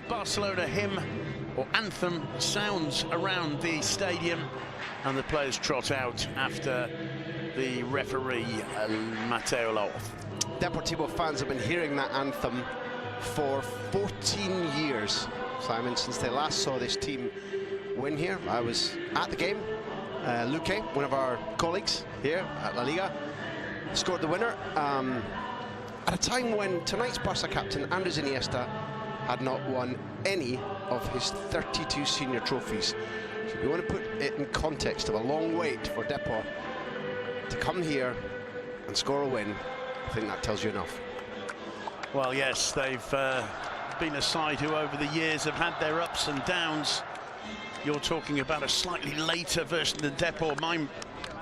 Barcelona hymn or anthem sounds around the stadium, and the players trot out after the referee, Mateo Laoz. Deportivo fans have been hearing that anthem for 14 years, Simon, since they last saw this team win here. I was at the game. Luque, one of our colleagues here at La Liga, scored the winner at a time when tonight's Barca captain, Andres Iniesta, had not won any of his 32 senior trophies. So we want to put it in context of a long wait for Depor to come here and score a win. I think that tells you enough. Well, yes, they've been a side who over the years have had their ups and downs. You're talking about a slightly later version of Depor. My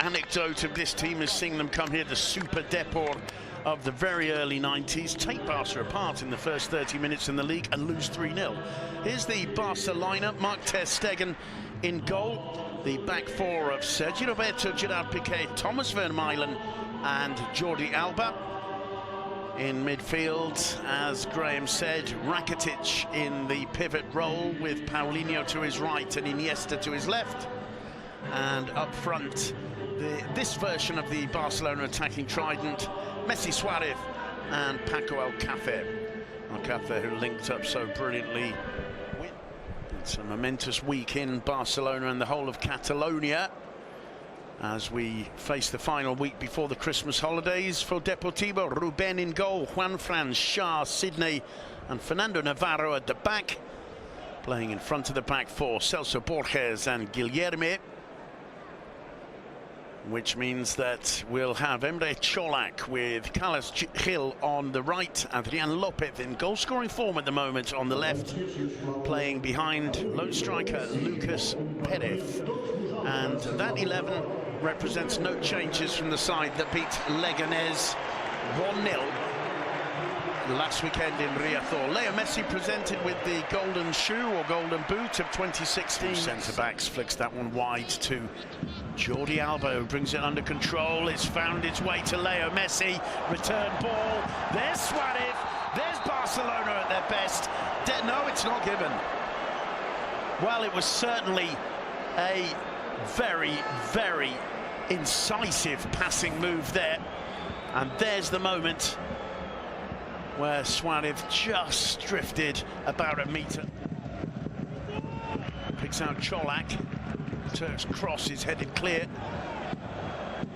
anecdote of this team is seeing them come here, the Super Depor of the very early 90s, take Barca apart in the first 30 minutes in the league and lose 3-0. Here's the Barca lineup: Marc ter Stegen in goal, the back four of Sergi Roberto, Gerard Piqué, Thomas Vermaelen and Jordi Alba. In midfield, as Graham said, Rakitic in the pivot role with Paulinho to his right and Iniesta to his left. And up front, this version of the Barcelona attacking trident, Messi, Suarez and Paco Alcácer. Alcácer, who linked up so brilliantly. It's a momentous week in Barcelona and the whole of Catalonia as we face the final week before the Christmas holidays. For Deportivo, Ruben in goal, Juanfran, Shah, Sidney and Fernando Navarro at the back. Playing in front of the back four, Celso Borges and Guilherme. Which means that we'll have Emre Cholak with Carlos Gil on the right, Adrian Lopez in goal-scoring form at the moment on the left, playing behind lone striker Lucas Perez. And that 11 represents no changes from the side that beat Leganés 1-0 last weekend in Riazor. Leo Messi presented with the golden shoe or golden boot of 2016. Centre-backs flicks that one wide to Jordi Alba, who brings it under control. It's found its way to Leo Messi. Return ball. There's Suarez. There's Barcelona at their best. No, it's not given. Well, it was certainly a very, very incisive passing move there. And there's the moment where Suarez just drifted about a metre. Picks out Cholak. Turk's cross is headed clear.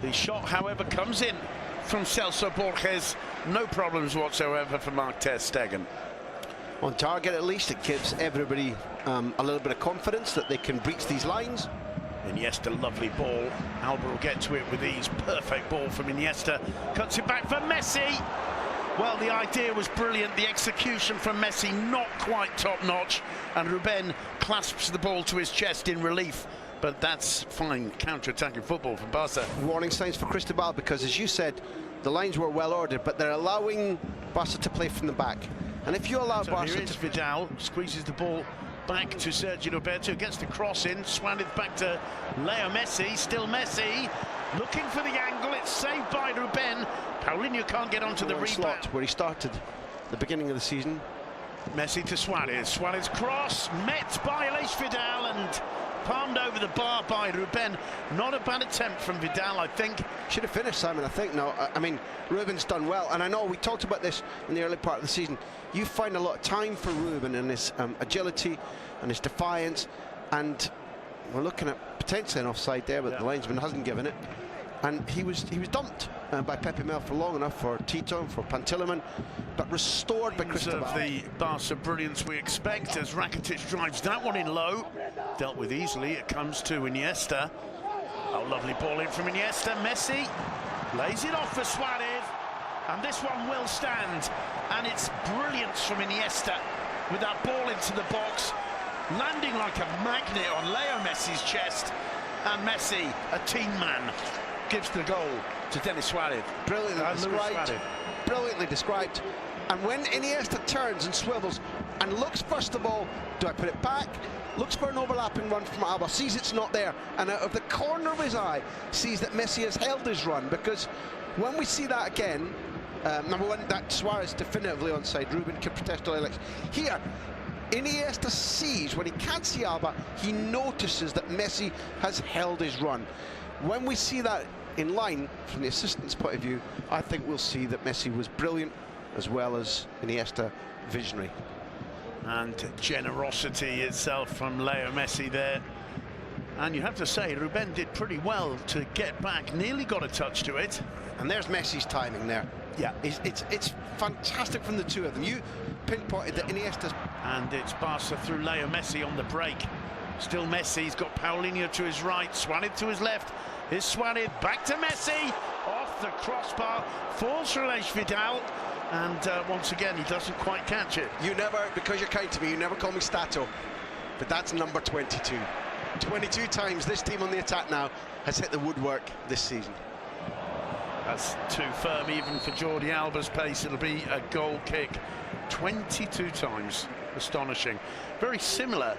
The shot, however, comes in from Celso Borges. No problems whatsoever for Marc ter Stegen. On target, at least, it gives everybody a little bit of confidence that they can breach these lines. Iniesta, lovely ball. Alba will get to it with ease. Perfect ball from Iniesta. Cuts it back for Messi. Well, the idea was brilliant. The execution from Messi not quite top-notch. And Ruben clasps the ball to his chest in relief. But that's fine counter-attacking football from Barca. Warning signs for Cristobal, because as you said, the lines were well ordered, but they're allowing Barca to play from the back. And if you allow Barca here is Vidal, squeezes the ball back to Sergi Roberto, gets the cross in, Suarez back to Leo Messi, still Messi, looking for the angle, it's saved by Ruben. Paulinho can't get onto the rebound. Where he started the beginning of the season. Messi to Suarez, Suarez cross, met by Aleix Vidal and palmed over the bar by Ruben. Not a bad attempt from Vidal, I think. Should have finished, Simon, I think. No, I mean, Ruben's done well, and I know we talked about this in the early part of the season. You find a lot of time for Ruben and his agility and his defiance, and we're looking at potentially an offside there, but the linesman hasn't given it. And he was dumped by Pepe Mel for long enough for Tito, for Pantilimon, but restored by Cristobal. Of the Barca brilliance we expect as Rakitic drives that one in low. Dealt with easily, it comes to Iniesta. Oh, lovely ball in from Iniesta. Messi lays it off for Suarez, and this one will stand. And it's brilliance from Iniesta with that ball into the box, landing like a magnet on Leo Messi's chest. And Messi, a team man, gives the goal to Denis Suarez. Brilliantly described. Brilliantly described. And when Iniesta turns and swivels and looks, first of all, do I put it back? Looks for an overlapping run from Alba, sees it's not there, and out of the corner of his eye sees that Messi has held his run, because when we see that again, number one, that Suarez definitively onside. Ruben can protest all he likes. Here, Iniesta sees, when he can't see Alba, he notices that Messi has held his run. When we see that in line, from the assistant's point of view, I think we'll see that Messi was brilliant, as well as Iniesta visionary. And generosity itself from Leo Messi there. And you have to say, Ruben did pretty well to get back, nearly got a touch to it. And there's Messi's timing there. Yeah. It's fantastic from the two of them. You pinpointed that Iniesta's... And it's Barca through Leo Messi on the break. Still Messi, he's got Paulinho to his right, Suarez to his left. Here's Suarez, back to Messi, off the crossbar, falls for Aleix Vidal, and once again, he doesn't quite catch it. You never, because you're kind to me, you never call me Stato, but that's number 22. 22 times this team on the attack now has hit the woodwork this season. That's too firm even for Jordi Alba's pace. It'll be a goal kick 22 times. Astonishing. Very similar,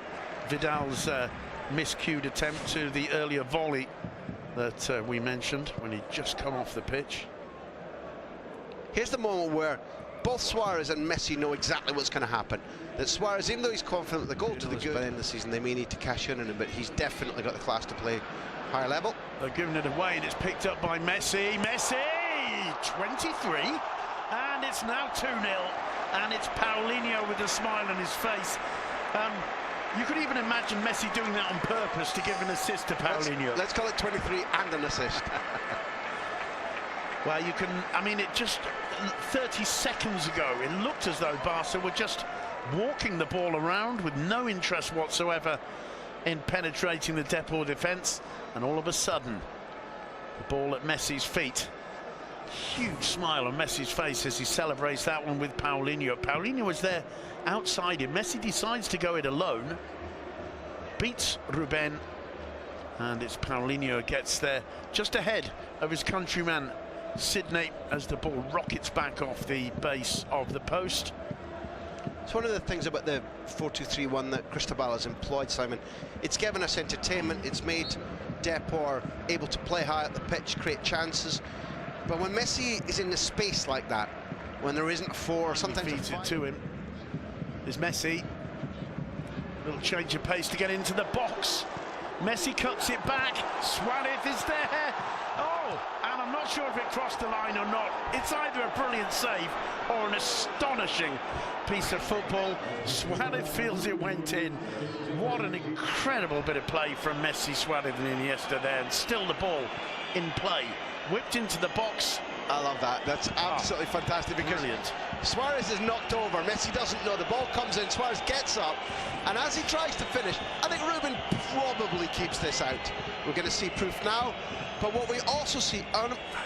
Vidal's miscued attempt to the earlier volley that we mentioned when he'd just come off the pitch. Here's the moment where both Suarez and Messi know exactly what's going to happen. That Suarez, even though he's confident the goal to the good by the end of the season, they may need to cash in on him, but he's definitely got the class to play higher level. They're giving it away, and it's picked up by Messi. Messi, 23, and it's now 2-0, and it's Paulinho with a smile on his face. You could even imagine Messi doing that on purpose to give an assist to Paulinho. Let's call it 23 and an assist. Well, you can, I mean, it just 30 seconds ago, it looked as though Barca were just walking the ball around with no interest whatsoever in penetrating the Depor defence, and all of a sudden, the ball at Messi's feet. Huge smile on Messi's face as he celebrates that one with Paulinho. Paulinho was there outside him. Messi decides to go it alone, beats Ruben, and it's Paulinho who gets there just ahead of his countryman Sydney as the ball rockets back off the base of the post. It's one of the things about the 4-2-3-1 that Cristobal has employed, Simon. It's given us entertainment, it's made Depor able to play high up the pitch, create chances. But when Messi is in the space like that, when there isn't a four, sometimes he feeds it to him. There's Messi. Little change of pace to get into the box. Messi cuts it back. Suarez is there. Oh, and I'm not sure if it crossed the line or not. It's either a brilliant save or an astonishing piece of football. Suarez feels it went in. What an incredible bit of play from Messi, Suarez and Iniesta there. And still the ball in play. Whipped into the box. I love that. That's absolutely fantastic because brilliant. Suarez is knocked over. Messi doesn't know. The ball comes in. Suarez gets up. And as he tries to finish, I think Ruben probably keeps this out. We're going to see proof now. But what we also see,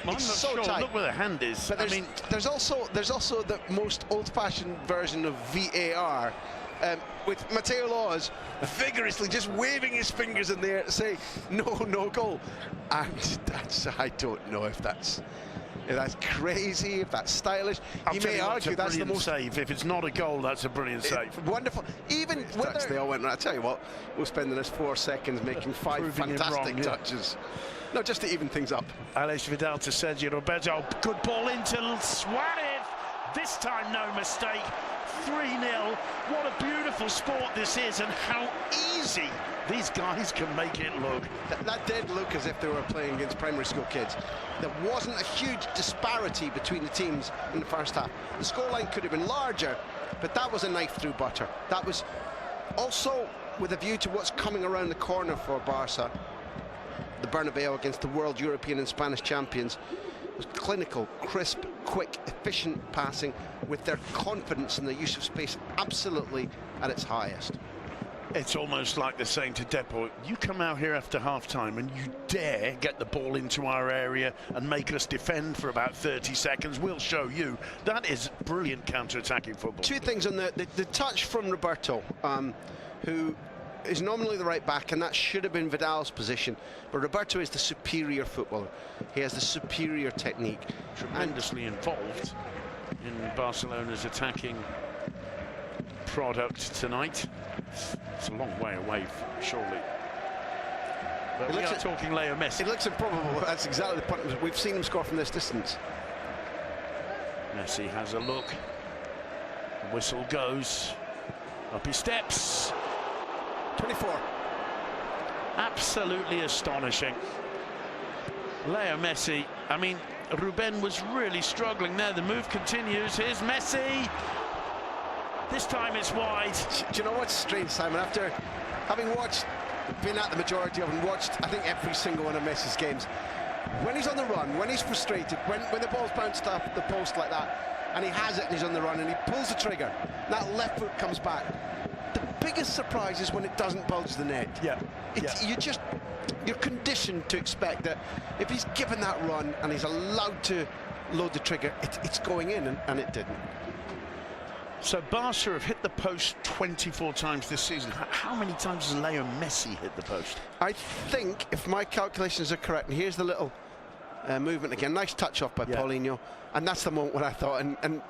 it's so sure. tight. Look where the hand is. But there's also the most old-fashioned version of VAR. With Mateo Laws vigorously just waving his fingers in the air to say no goal, and that's, I don't know if that's crazy, if that's stylish. You may argue that's the most save. If it's not a goal, that's a brilliant save. Wonderful. Even whether they all went. I tell you what, we'll spend the next 4 seconds making 5 fantastic touches. No, just to even things up. Aleix Vidal to Sergio Roberto. Good ball into Suarez. This time, no mistake. 3-0. What a beautiful sport this is, and how easy these guys can make it look. That did look as if they were playing against primary school kids. There wasn't a huge disparity between the teams in the first half. The scoreline could have been larger, but that was a knife through butter. That was also with a view to what's coming around the corner for Barca. The Bernabeu against the world, European and Spanish champions. Was clinical, crisp, quick, efficient passing with their confidence in the use of space absolutely at its highest. It's almost like they're saying to Depor, you come out here after half-time and you dare get the ball into our area and make us defend for about 30 seconds, we'll show you. That is brilliant counter-attacking football. 2 things on the touch from Roberto, who is nominally the right back, and that should have been Vidal's position, but Roberto is the superior footballer. He has the superior technique. Tremendously involved in Barcelona's attacking product tonight. It's a long way away, surely. But we are talking Leo Messi. It looks improbable. That's exactly the point. We've seen him score from this distance. Messi has a look. The whistle goes. Up he steps. 24. Absolutely astonishing. Leo Messi, I mean, Ruben was really struggling there. The move continues. Here's Messi. This time it's wide. Do you know what's strange, Simon? After having been at the majority of and watched, I think, every single one of Messi's games, when he's on the run, when he's frustrated, when the ball's bounced off the post like that, and he has it and he's on the run and he pulls the trigger, that left foot comes back. The biggest surprise is when it doesn't bulge the net. Yeah. You're conditioned to expect that if he's given that run and he's allowed to load the trigger, it's going in, and it didn't. So Barca have hit the post 24 times this season. How many times has Leo Messi hit the post? I think, if my calculations are correct, and here's the little movement again, nice touch off by Paulinho, and that's the moment when I thought, and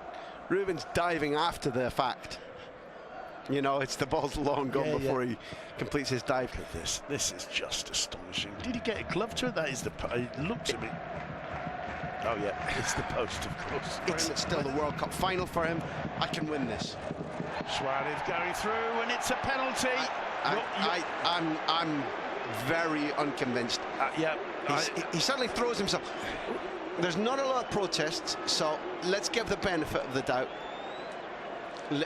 Ruben's diving after the fact. You know, it's the ball's long gone before he completes his dive. Look at this. This is just astonishing. Did he get a glove to it? That is the... It looks a bit... Oh, yeah, it's the post, of course. It's still the World Cup final for him. I can win this. Suarez going through, and it's a penalty. I'm very unconvinced. He suddenly throws himself. There's not a lot of protests, so let's give the benefit of the doubt.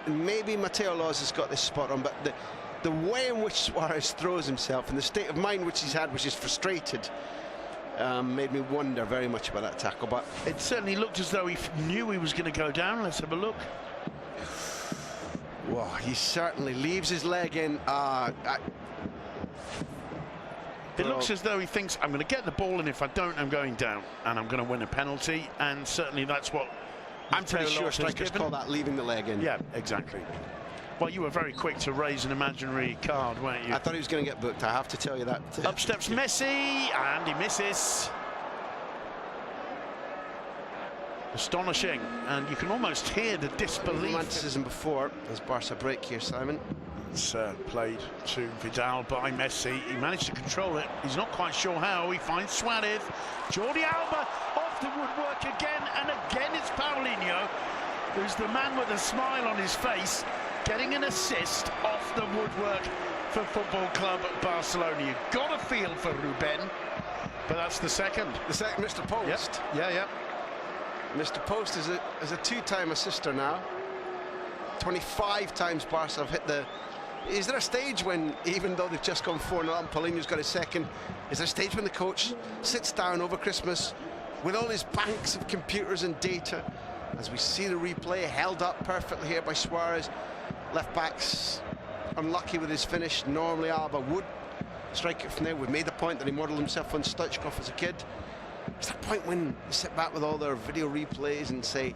Maybe Mateo Laws has got this spot on, but the way in which Suarez throws himself and the state of mind which he's had, which is frustrated, made me wonder very much about that tackle. But it certainly looked as though he knew he was going to go down. Let's have a look. Whoa, he certainly leaves his leg in. It looks as though he thinks, I'm going to get the ball, and if I don't, I'm going down, and I'm going to win a penalty. And certainly that's what I'm pretty sure strikers call that leaving the leg in. Yeah, exactly. Well, you were very quick to raise an imaginary card, weren't you? I thought he was going to get booked, I have to tell you that. Up steps Messi, and he misses. Astonishing, and you can almost hear the disbelief. Romanticism before, as Barca break here, Simon. It's played to Vidal by Messi. He managed to control it. He's not quite sure how. He finds Suarez. Jordi Alba off the woodwork again, and again it's Paulinho, who's the man with a smile on his face, getting an assist off the woodwork for Football Club Barcelona. You've got a feel for Ruben, but that's the second. The second, Mr. Post. Yep. Yeah. Mr. Post is a two-time assister now. 25 times Barca have hit the... Is there a stage when, even though they've just gone 4-0 and Paulinho's got his second, is there a stage when the coach sits down over Christmas with all his banks of computers and data, as we see the replay held up perfectly here by Suarez? Left back's unlucky with his finish. Normally Alba would strike it from there. We've made the point that he modelled himself on Stoichkov as a kid. Is there a point when you sit back with all their video replays and say,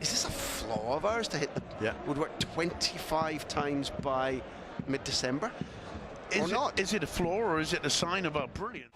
is this a flaw of ours to hit the woodwork 25 times by mid-December? Or not? Is it a flaw, or is it a sign of our brilliance?